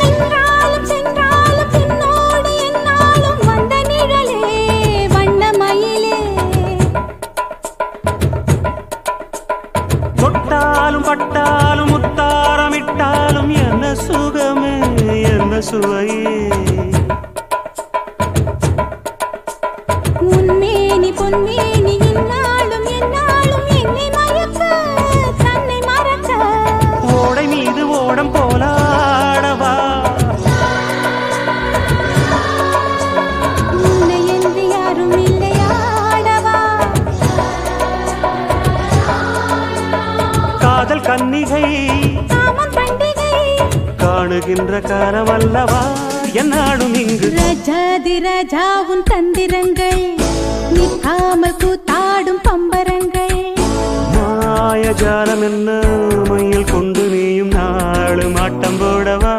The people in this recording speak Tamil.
நின்றாலும் சென்றாலும் பின்னோடு என்னாலும் வந்த நிழலே வண்ணமயிலே தொட்டாலும் பட்டாலும் முத்தாரமிட்டாலும் என்ன சுகமே என்ன சுவையே உன்மேனி பொன்மேனி இன்னாலும் என்னாலும் என்னை மயக்க தன்னை மறக்க ஓடை மீது ஓடம் போலாடவா உன்னை என்று யாரும் இல்லையாடவா காதல் கன்னிகை காமம் பண்டிகை காணுகின்ற காலமல்லவா என்னாடும் இங்கு ரஜாதி ராஜாவும் தந்திரங்கள் நிற்காமல் கூத்தாடும் பம்பரங்கள் மாயஜாலம் என்ன மையில் கொண்டு நீயும் நாளும் ஆட்டம் போடவா